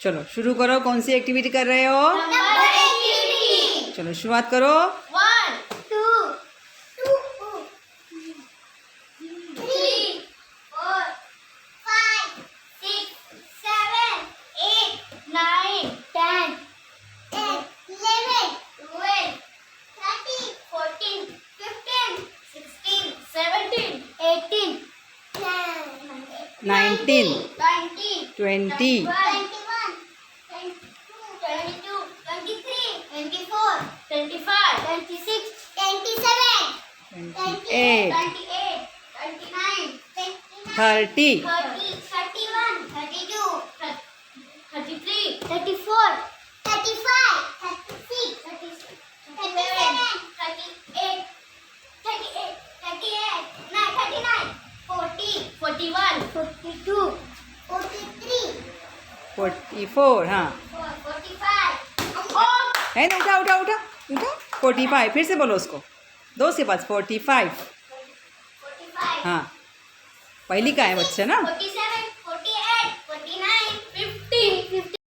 चलो शुरू करो, कौन सी एक्टिविटी कर रहे हो? Number activity. चलो शुरुआत करो। 1 2 3 4 5 6 7 8 9 10 11 12 13 14 15 16 17 18 19 20 20 21 22 23 24 25 26 27 28 28 29 30 30 31 32 33 34 35 36 37 38 39 40 41 42 43 44 हाँ 45 है ना, उठा उठा उठा उठा 45, फिर से बोलो उसको, दो के पास 45। 45 हाँ पहली का है बच्चे ना। 47